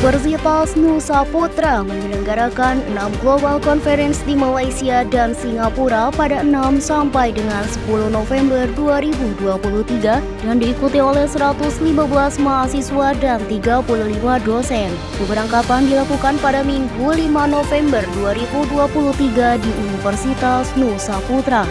Universitas Nusa Putra menyelenggarakan 6 Global Conference di Malaysia dan Singapura pada 6 sampai dengan 10 November 2023 dan diikuti oleh 115 mahasiswa dan 35 dosen. Keberangkatan dilakukan pada Minggu 5 November 2023 di Universitas Nusa Putra.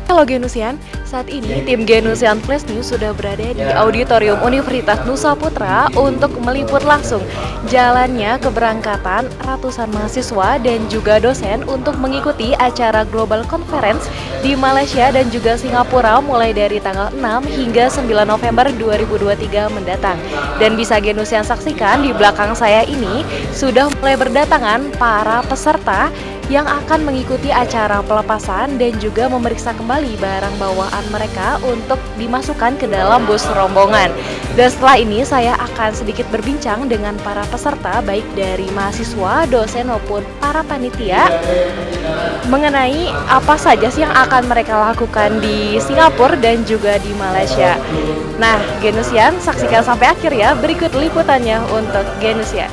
Halo Genusian, saat ini tim Genusian Flash News sudah berada di Auditorium Universitas Nusa Putra untuk meliput langsung jalannya keberangkatan ratusan mahasiswa dan juga dosen untuk mengikuti acara Global Conference di Malaysia dan juga Singapura mulai dari tanggal 6 hingga 9 November 2023 mendatang. Dan bisa Genusian saksikan di belakang saya ini sudah mulai berdatangan para peserta yang akan mengikuti acara pelepasan dan juga memeriksa kembali barang bawaan mereka untuk dimasukkan ke dalam bus rombongan. Dan setelah ini saya akan sedikit berbincang dengan para peserta baik dari mahasiswa, dosen maupun para panitia mengenai apa saja sih yang akan mereka lakukan di Singapura dan juga di Malaysia. Nah, Genusian saksikan sampai akhir ya, berikut liputannya untuk Genusian.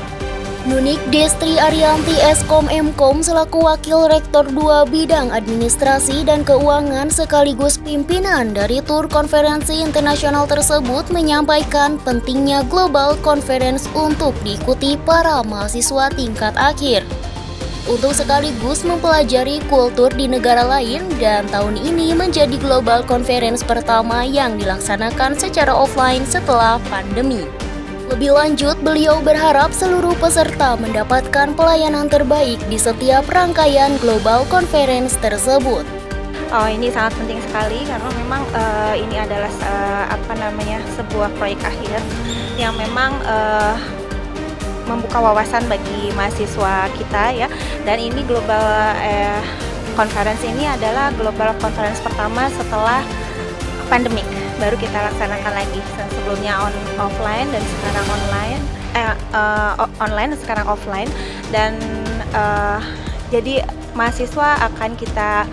Nunik Destri Arianti Eskom Mkom selaku Wakil Rektor 2 Bidang Administrasi dan Keuangan sekaligus pimpinan dari tur konferensi internasional tersebut menyampaikan pentingnya Global Conference untuk diikuti para mahasiswa tingkat akhir untuk sekaligus mempelajari kultur di negara lain, dan tahun ini menjadi Global Conference pertama yang dilaksanakan secara offline setelah pandemi. Lebih lanjut, beliau berharap seluruh peserta mendapatkan pelayanan terbaik di setiap rangkaian Global Conference tersebut. Ini sangat penting sekali karena memang ini adalah sebuah proyek akhir yang memang membuka wawasan bagi mahasiswa kita ya. Dan ini Global Conference ini adalah Global Conference pertama setelah pandemik, baru kita laksanakan lagi. Sebelumnya offline dan sekarang online, online dan sekarang offline. Dan jadi mahasiswa akan kita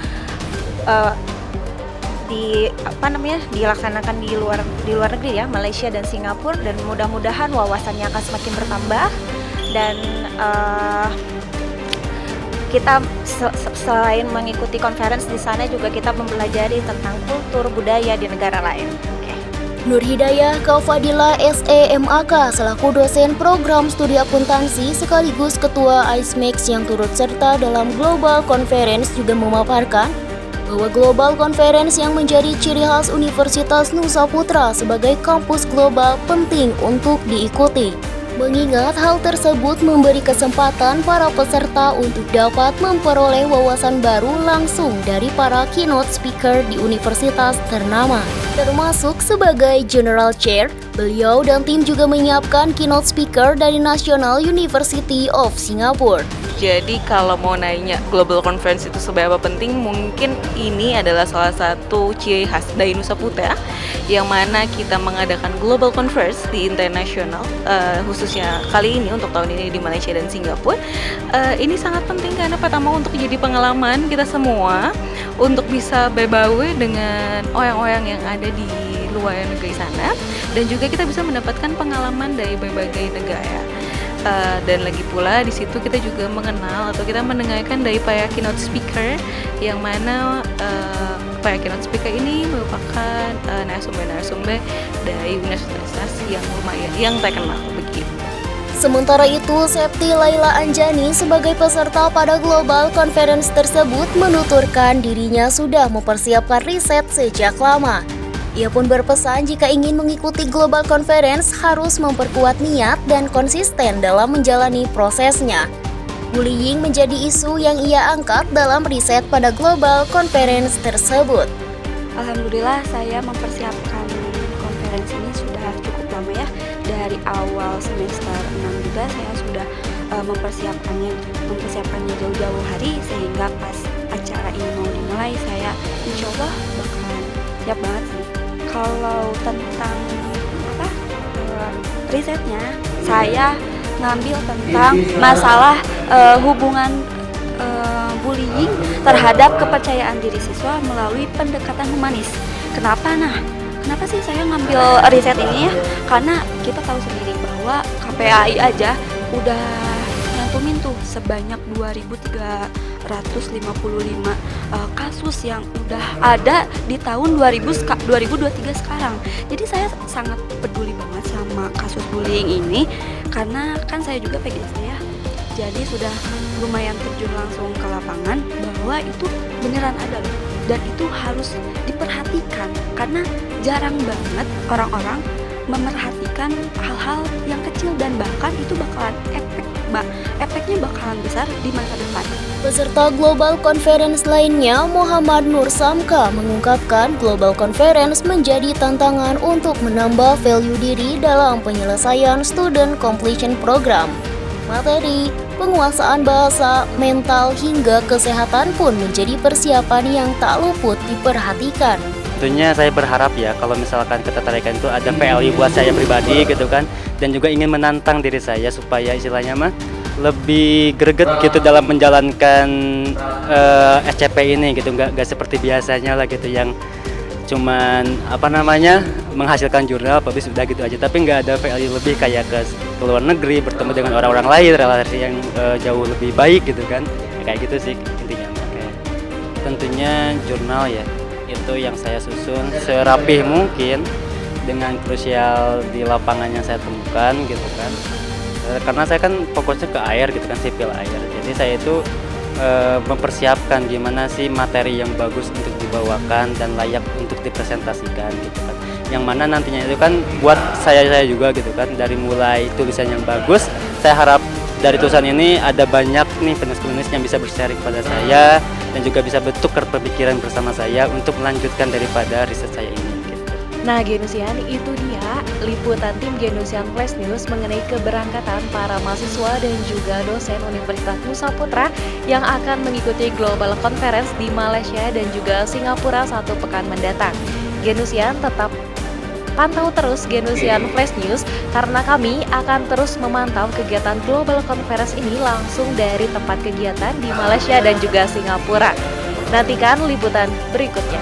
dilaksanakan di luar negeri ya, Malaysia dan Singapura, dan mudah-mudahan wawasannya akan semakin bertambah. Dan kita selain mengikuti conference di sana juga kita mempelajari tentang kultur budaya di negara lain. Nur Hidayah Kaufadila SEMAK selaku dosen program studi akuntansi sekaligus ketua ISMEX yang turut serta dalam Global Conference juga memaparkan bahwa Global Conference yang menjadi ciri khas Universitas Nusa Putra sebagai kampus global penting untuk diikuti. Mengingat hal tersebut memberi kesempatan para peserta untuk dapat memperoleh wawasan baru langsung dari para keynote speaker di universitas ternama. Termasuk sebagai General Chair, beliau dan tim juga menyiapkan keynote speaker dari National University of Singapore. Jadi kalau mau nanya Global Conference itu seberapa penting, mungkin ini adalah salah satu ciri khas dari Nusa Putra yang mana kita mengadakan Global Conference di internasional, khususnya kali ini untuk tahun ini di Malaysia dan Singapura. Ini sangat penting karena pertama untuk jadi pengalaman kita semua untuk bisa berbaur dengan orang-orang yang ada di luar negeri sana, dan juga kita bisa mendapatkan pengalaman dari berbagai negara. Dan lagi pula di situ kita juga mengenal atau kita mendengarkan dari para keynote speaker yang mana para keynote speaker ini merupakan narasumber-narasumber dari universitas yang lumayan yang terkenal begitu. Sementara itu, Septi Laila Anjani sebagai peserta pada Global Conference tersebut menuturkan dirinya sudah mempersiapkan riset sejak lama. Ia pun berpesan jika ingin mengikuti Global Conference harus memperkuat niat dan konsisten dalam menjalani prosesnya. Bullying menjadi isu yang ia angkat dalam riset pada Global Conference tersebut. Alhamdulillah saya mempersiapkan konferensi ini sudah cukup lama ya. Dari awal semester 6 juga saya sudah mempersiapkannya jauh-jauh hari, sehingga pas acara ini mau dimulai saya insya Allah bakalan siap banget sih. Kalau tentang risetnya, saya ngambil tentang masalah hubungan bullying terhadap kepercayaan diri siswa melalui pendekatan humanis. Kenapa? Nah, Kenapa sih saya ngambil riset ini ya? Karena kita tahu sendiri bahwa KPAI aja udah nyantumin tuh sebanyak 2.355 kasus yang udah ada di tahun 2023 sekarang. Jadi saya sangat peduli banget sama kasus bullying ini karena kan saya juga PGSD ya. Jadi sudah lumayan terjun langsung ke lapangan bahwa itu beneran ada loh. Dan itu harus diperhatikan karena jarang banget orang-orang memerhatikan hal-hal yang kecil dan bahkan itu bakalan efeknya bakalan besar di masa depan. Peserta Global Conference lainnya, Muhammad Nur Samka, mengungkapkan Global Conference menjadi tantangan untuk menambah value diri dalam penyelesaian Student Completion Program. Materi, penguasaan bahasa, mental, hingga kesehatan pun menjadi persiapan yang tak luput diperhatikan. Tentunya saya berharap ya kalau misalkan ketertarikan itu ada PLI buat saya pribadi gitu kan, dan juga ingin menantang diri saya supaya istilahnya mah lebih greget gitu dalam menjalankan SCP ini gitu, nggak seperti biasanya lah gitu yang cuman menghasilkan jurnal publish udah gitu aja, tapi nggak ada value lebih kayak ke luar negeri, bertemu dengan orang-orang lain, relasi yang jauh lebih baik gitu kan, ya, kayak gitu sih intinya. Tentunya jurnal ya itu yang saya susun serapih mungkin dengan krusial di lapangan yang saya temukan gitu kan, karena saya kan fokusnya ke air gitu kan, sipil air, jadi saya itu mempersiapkan gimana sih materi yang bagus untuk dibawakan dan layak untuk dipresentasikan gitu kan, yang mana nantinya itu kan buat saya juga gitu kan, dari mulai tulisan yang bagus, saya harap dari tulisan ini ada banyak nih penulis-penulis yang bisa bersharing kepada saya dan juga bisa bertukar pemikiran bersama saya untuk melanjutkan daripada riset saya ini. Nah, Genusian, itu dia liputan tim Genusian Flash News mengenai keberangkatan para mahasiswa dan juga dosen Universitas Nusa Putra yang akan mengikuti Global Conference di Malaysia dan juga Singapura 1 pekan mendatang. Genusian tetap pantau terus Genusian Flash News karena kami akan terus memantau kegiatan Global Conference ini langsung dari tempat kegiatan di Malaysia dan juga Singapura. Nantikan liputan berikutnya.